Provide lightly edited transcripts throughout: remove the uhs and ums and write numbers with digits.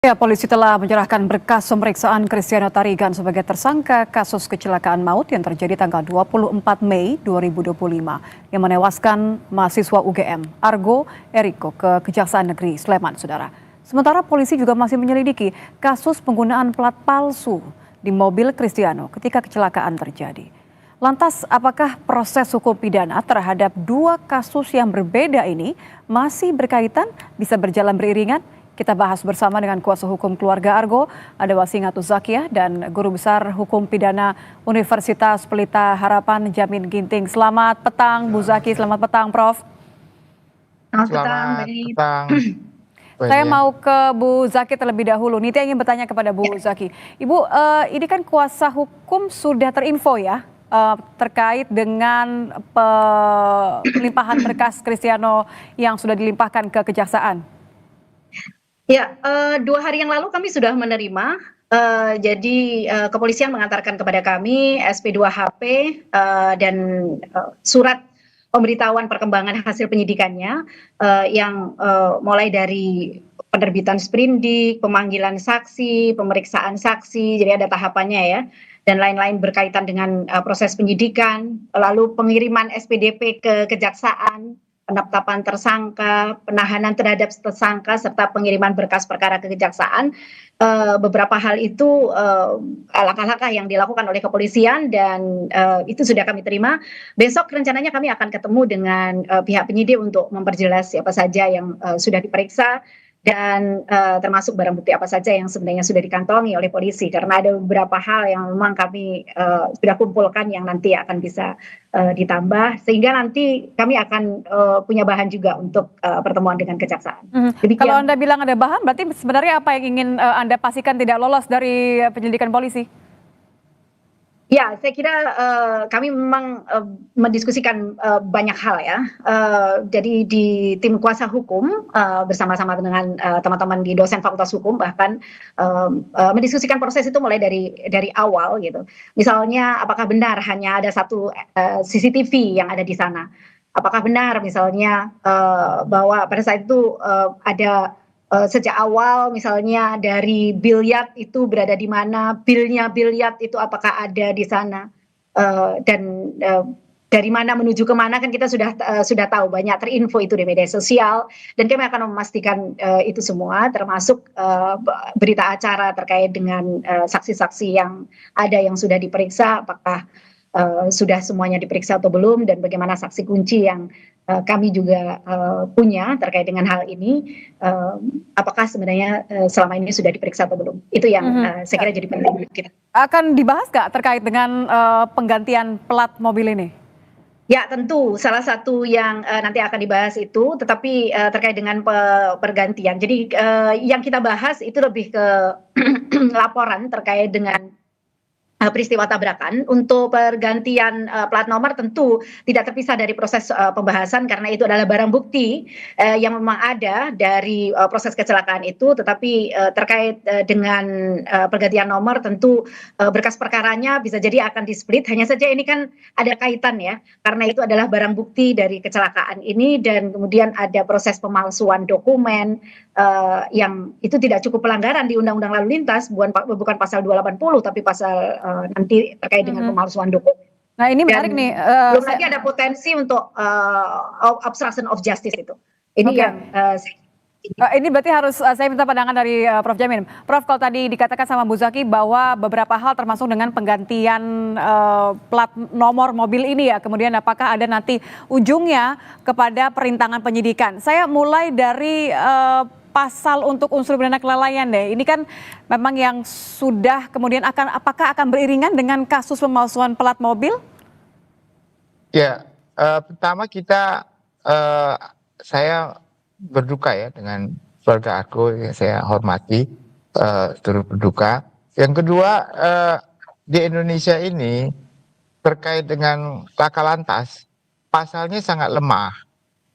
Ya, polisi telah menyerahkan berkas pemeriksaan Cristiano Tarigan sebagai tersangka kasus kecelakaan maut yang terjadi tanggal 24 Mei 2025 yang menewaskan mahasiswa UGM Argo Eriko ke Kejaksaan Negeri Sleman, Saudara. Sementara polisi juga masih menyelidiki kasus penggunaan plat palsu di mobil Cristiano ketika kecelakaan terjadi. Lantas, apakah proses hukum pidana terhadap dua kasus yang berbeda ini masih berkaitan, bisa berjalan beriringan? Kita bahas bersama dengan kuasa hukum keluarga Argo, ada Wasingatu Zakiah, dan Guru Besar Hukum Pidana Universitas Pelita Harapan Jamin Ginting. Selamat petang Bu Zaki, selamat petang Prof. Selamat petang, petang. Saya mau ke Bu Zaki terlebih dahulu. Niti ingin bertanya kepada Bu Zaki. Ibu, ini kan kuasa hukum sudah terinfo ya terkait dengan pelimpahan berkas Cristiano yang sudah dilimpahkan ke Kejaksaan. Ya, 2 hari yang lalu kami sudah menerima, jadi kepolisian mengantarkan kepada kami SP2HP dan surat pemberitahuan perkembangan hasil penyidikannya yang mulai dari penerbitan sprindik, pemanggilan saksi, pemeriksaan saksi, jadi ada tahapannya ya, dan lain-lain berkaitan dengan proses penyidikan, lalu pengiriman SPDP ke Kejaksaan, penetapan tersangka, penahanan terhadap tersangka, serta pengiriman berkas perkara ke Kejaksaan. Beberapa hal itu langkah-langkah yang dilakukan oleh kepolisian dan itu sudah kami terima. Besok rencananya kami akan ketemu dengan pihak penyidik untuk memperjelas siapa saja yang sudah diperiksa dan termasuk barang bukti apa saja yang sebenarnya sudah dikantongi oleh polisi, karena ada beberapa hal yang memang kami sudah kumpulkan yang nanti akan bisa ditambah, sehingga nanti kami akan punya bahan juga untuk pertemuan dengan Kejaksaan. Kalau Anda bilang ada bahan, berarti sebenarnya apa yang ingin Anda pastikan tidak lolos dari penyelidikan polisi? Ya, saya kira kami memang mendiskusikan banyak hal ya. Jadi di tim kuasa hukum bersama-sama dengan teman-teman di dosen Fakultas Hukum bahkan mendiskusikan proses itu mulai dari awal gitu. Misalnya, apakah benar hanya ada satu CCTV yang ada di sana? Apakah benar misalnya bahwa pada saat itu ada sejak awal misalnya dari biliar itu berada di mana, bilnya biliar itu apakah ada di sana, dan dari mana menuju kemana kan kita sudah tahu, banyak terinfo itu di media sosial, dan kami akan memastikan itu semua termasuk berita acara terkait dengan saksi-saksi yang ada yang sudah diperiksa, apakah sudah semuanya diperiksa atau belum, dan bagaimana saksi kunci yang kami juga punya terkait dengan hal ini, apakah sebenarnya selama ini sudah diperiksa atau belum. Itu yang saya kira jadi penting kita. Akan dibahas nggak terkait dengan penggantian plat mobil ini? Ya, tentu salah satu yang nanti akan dibahas itu, tetapi terkait dengan pergantian. Jadi yang kita bahas itu lebih ke laporan terkait dengan peristiwa tabrakan. Untuk pergantian plat nomor tentu tidak terpisah dari proses pembahasan, karena itu adalah barang bukti yang memang ada dari proses kecelakaan itu, tetapi terkait dengan pergantian nomor tentu berkas perkaranya bisa jadi akan di-split. Hanya saja ini kan ada kaitan ya, karena itu adalah barang bukti dari kecelakaan ini, dan kemudian ada proses pemalsuan dokumen yang itu tidak cukup pelanggaran di Undang-Undang Lalu Lintas, bukan pasal 280 tapi pasal nanti terkait dengan pemalsuan dokumen. Nah, ini menarik nih. Belum lagi ada potensi untuk obstruction of justice itu. Ini yang ini berarti harus saya minta pandangan dari Prof. Jamin. Prof, kalau tadi dikatakan sama Bu Zaki bahwa beberapa hal termasuk dengan penggantian plat nomor mobil ini ya, kemudian apakah ada nanti ujungnya kepada perintangan penyidikan. Saya mulai dari pasal untuk unsur pidana kelalaian deh. Ini kan memang yang sudah kemudian apakah akan beriringan dengan kasus pemalsuan plat mobil? Ya, pertama saya berduka ya dengan keluarga aku, yang saya hormati, turut berduka. Yang kedua, di Indonesia ini terkait dengan laka lantas, pasalnya sangat lemah.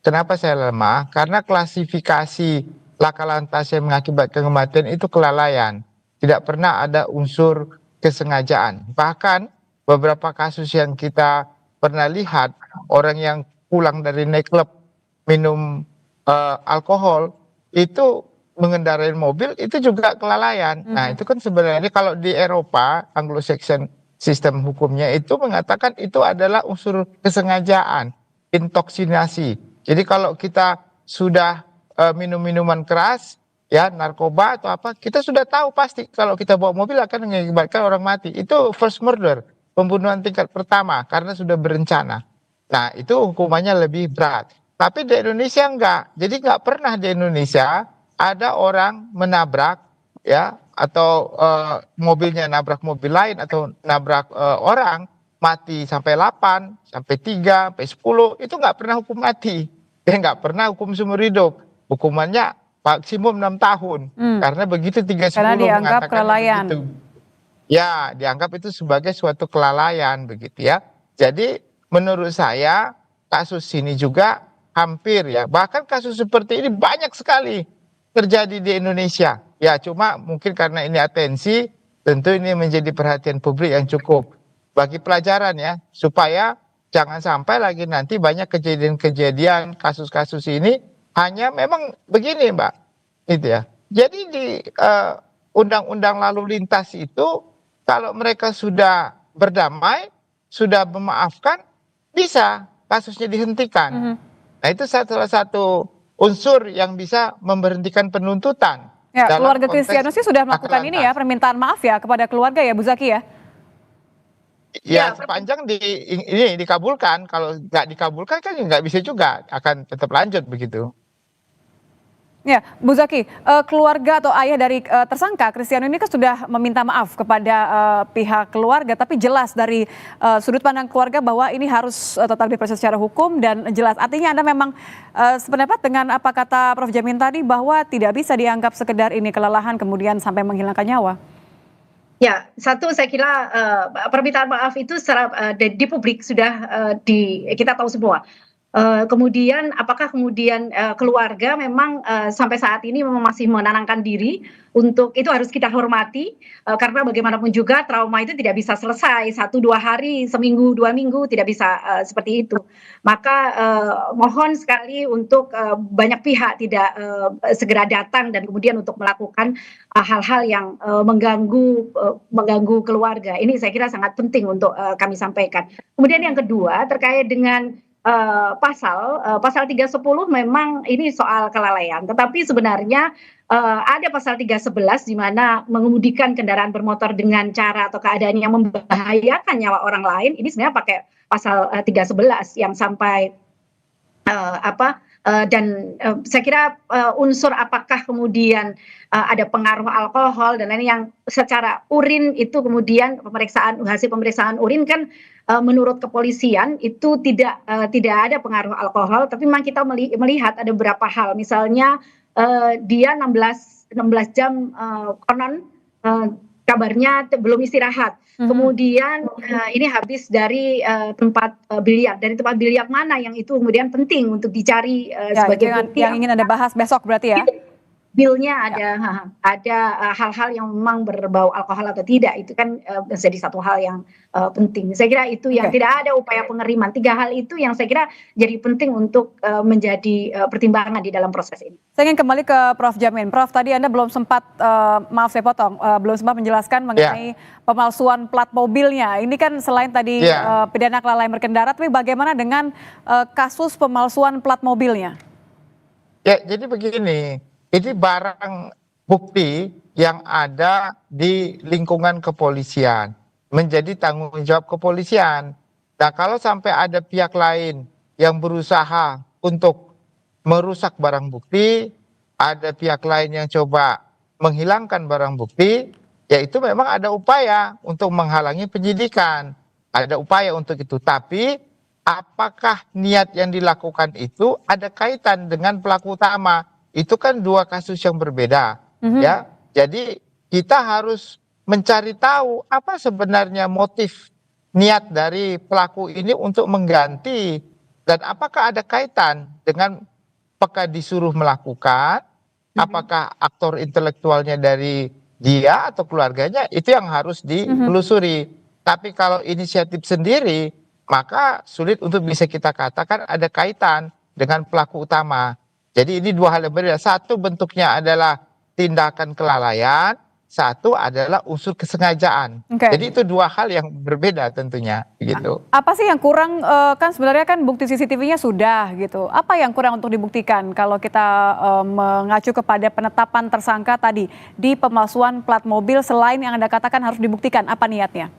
Kenapa saya lemah? Karena klasifikasi laka lantas yang mengakibatkan kematian itu kelalaian. Tidak pernah ada unsur kesengajaan. Bahkan beberapa kasus yang kita pernah lihat, orang yang pulang dari nightclub minum alkohol, itu mengendarai mobil itu juga kelalaian. Nah, itu kan sebenarnya kalau di Eropa, Anglo-Saxon sistem hukumnya itu mengatakan itu adalah unsur kesengajaan, intoksinasi. Jadi kalau kita sudah minum minuman keras, ya narkoba atau apa, kita sudah tahu pasti kalau kita bawa mobil akan mengakibatkan orang mati. Itu first murder, pembunuhan tingkat pertama karena sudah berencana. Nah, itu hukumannya lebih berat. Tapi di Indonesia enggak. Jadi enggak pernah di Indonesia ada orang menabrak, ya, atau mobilnya nabrak mobil lain atau nabrak orang mati sampai 8, sampai 3, sampai 10, itu enggak pernah hukum mati. Dia enggak pernah hukum seumur hidup. Hukumannya maksimum 6 tahun. Karena begitu Karena 310 dianggap mengatakan kelalaian. begitu. Ya, dianggap itu sebagai suatu kelalaian begitu ya. Jadi menurut saya kasus ini juga hampir ya, bahkan kasus seperti ini banyak sekali terjadi di Indonesia. Ya, cuma mungkin karena ini atensi, tentu ini menjadi perhatian publik yang cukup bagi pelajaran ya, supaya jangan sampai lagi nanti banyak kejadian-kejadian kasus-kasus ini hanya memang begini, Mbak. Itu ya. Jadi di undang-undang lalu lintas itu kalau mereka sudah berdamai, sudah memaafkan, bisa kasusnya dihentikan. Nah, itu salah satu unsur yang bisa memberhentikan penuntutan. Ya, Dalam keluarga konteks Kristianus sih sudah melakukan ini ya, Atlantas. permintaan maaf ya kepada keluarga ya, Bu Zaki ya? Ya, Ya, sepanjang ini dikabulkan. Kalau nggak dikabulkan kan nggak bisa juga, akan tetap lanjut begitu. Ya, Bu Zaki, keluarga atau ayah dari tersangka Kristianus ini kan sudah meminta maaf kepada pihak keluarga, tapi jelas dari sudut pandang keluarga bahwa ini harus tetap diproses secara hukum dan jelas. Artinya Anda memang sependapat dengan apa kata Prof. Jamin tadi bahwa tidak bisa dianggap sekedar ini kelelahan kemudian sampai menghilangkan nyawa. Ya, satu saya kira permintaan maaf itu secara di publik sudah kita tahu semua. Kemudian apakah kemudian keluarga memang sampai saat ini memang masih menenangkan diri untuk itu harus kita hormati karena bagaimanapun juga trauma itu tidak bisa selesai 1-2 hari, seminggu, 2 minggu tidak bisa seperti itu. Maka mohon sekali untuk banyak pihak tidak segera datang dan kemudian untuk melakukan hal-hal yang mengganggu keluarga. Ini saya kira sangat penting untuk kami sampaikan. Kemudian yang kedua terkait dengan pasal 310 memang ini soal kelalaian, tetapi sebenarnya ada pasal 311 di mana mengemudikan kendaraan bermotor dengan cara atau keadaan yang membahayakan nyawa orang lain, ini sebenarnya pakai pasal 311 yang sampai dan saya kira unsur apakah kemudian ada pengaruh alkohol dan lain yang secara urin itu kemudian hasil pemeriksaan urin kan menurut kepolisian itu tidak ada pengaruh alkohol, tapi memang kita melihat ada beberapa hal, misalnya dia 16 jam konon kabarnya belum istirahat. Kemudian ini habis dari tempat biliar. Dari tempat biliar mana yang itu kemudian penting untuk dicari sebagai bukti. Yang ingin Anda bahas besok berarti ya? Bilnya ada hal-hal yang memang berbau alkohol atau tidak, itu kan menjadi satu hal yang penting. Saya kira itu yang tidak ada upaya pengeriman. 3 hal itu yang saya kira jadi penting untuk menjadi pertimbangan di dalam proses ini. Saya ingin kembali ke Prof. Jamin. Prof, tadi Anda belum sempat, maaf saya potong, belum sempat menjelaskan mengenai pemalsuan plat mobilnya. Ini kan selain tadi pidana kelalaian berkendara, tapi bagaimana dengan kasus pemalsuan plat mobilnya? Ya, jadi begini. Ini barang bukti yang ada di lingkungan kepolisian, menjadi tanggung jawab kepolisian. Nah, kalau sampai ada pihak lain yang berusaha untuk merusak barang bukti, ada pihak lain yang coba menghilangkan barang bukti, ya itu memang ada upaya untuk menghalangi penyidikan. Ada upaya untuk itu. Tapi apakah niat yang dilakukan itu ada kaitan dengan pelaku utama? Itu kan 2 kasus yang berbeda, ya. Jadi kita harus mencari tahu apa sebenarnya motif niat dari pelaku ini untuk mengganti dan apakah ada kaitan dengan apakah disuruh melakukan, apakah aktor intelektualnya dari dia atau keluarganya, itu yang harus ditelusuri. Tapi kalau inisiatif sendiri, maka sulit untuk bisa kita katakan ada kaitan dengan pelaku utama. Jadi ini 2 hal yang berbeda. Satu bentuknya adalah tindakan kelalaian, satu adalah unsur kesengajaan. Oke. Jadi itu dua hal yang berbeda tentunya, gitu. Apa sih yang kurang, kan sebenarnya kan bukti CCTV-nya sudah gitu. Apa yang kurang untuk dibuktikan kalau kita mengacu kepada penetapan tersangka tadi di pemalsuan plat mobil selain yang Anda katakan harus dibuktikan, apa niatnya?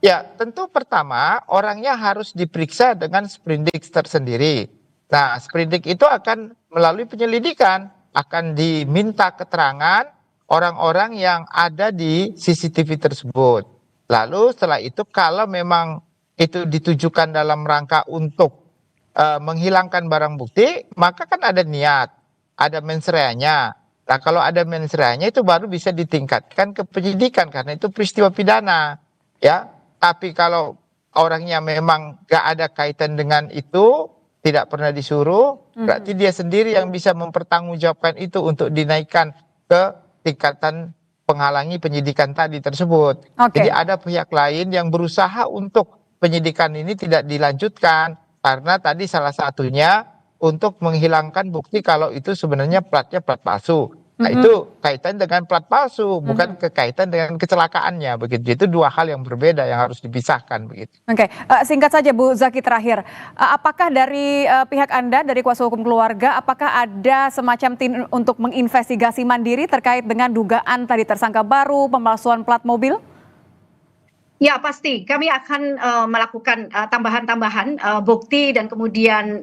Ya, tentu pertama orangnya harus diperiksa dengan sprindik tersendiri. Nah, sprindik itu akan melalui penyelidikan, akan diminta keterangan orang-orang yang ada di CCTV tersebut. Lalu setelah itu kalau memang itu ditujukan dalam rangka untuk menghilangkan barang bukti, maka kan ada niat, ada mens rea-nya. Nah, kalau ada mens rea-nya itu baru bisa ditingkatkan ke penyidikan karena itu peristiwa pidana, ya. Tapi kalau orangnya memang gak ada kaitan dengan itu, tidak pernah disuruh, berarti dia sendiri yang bisa mempertanggungjawabkan itu untuk dinaikkan ke tingkatan penghalangi penyidikan tadi tersebut. Oke. Jadi ada pihak lain yang berusaha untuk penyidikan ini tidak dilanjutkan karena tadi salah satunya untuk menghilangkan bukti kalau itu sebenarnya platnya plat palsu. Nah, itu kaitan dengan plat palsu, bukan kekaitan dengan kecelakaannya begitu. Itu dua hal yang berbeda yang harus dipisahkan begitu. Oke, singkat saja Bu Zaki terakhir. Apakah dari pihak Anda, dari kuasa hukum keluarga, apakah ada semacam tim untuk menginvestigasi mandiri terkait dengan dugaan tadi tersangka baru, pemalsuan plat mobil? Ya pasti, kami akan melakukan tambahan-tambahan bukti dan kemudian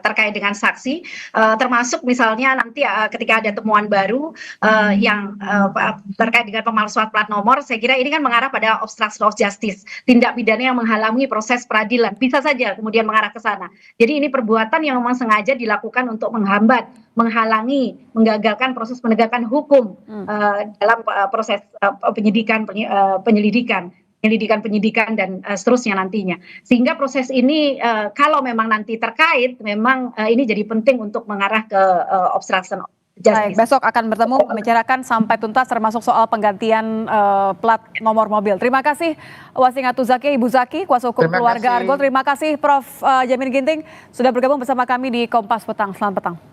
terkait dengan saksi, termasuk misalnya nanti ketika ada temuan baru yang terkait dengan pemalsuan plat nomor, saya kira ini kan mengarah pada obstruction of justice, tindak pidana yang menghalangi proses peradilan, bisa saja kemudian mengarah ke sana. Jadi ini perbuatan yang memang sengaja dilakukan untuk menghambat, menghalangi, menggagalkan proses penegakan hukum dalam proses penyelidikan dan seterusnya nantinya. Sehingga proses ini kalau memang nanti terkait, memang ini jadi penting untuk mengarah ke obstruction of justice. Baik, besok akan bertemu membicarakan sampai tuntas termasuk soal penggantian plat nomor mobil. Terima kasih Wasingatu Zaki, Ibu Zaki, kuasa hukum keluarga Argo. Terima kasih Prof. Jamin Ginting sudah bergabung bersama kami di Kompas Petang. Selamat petang.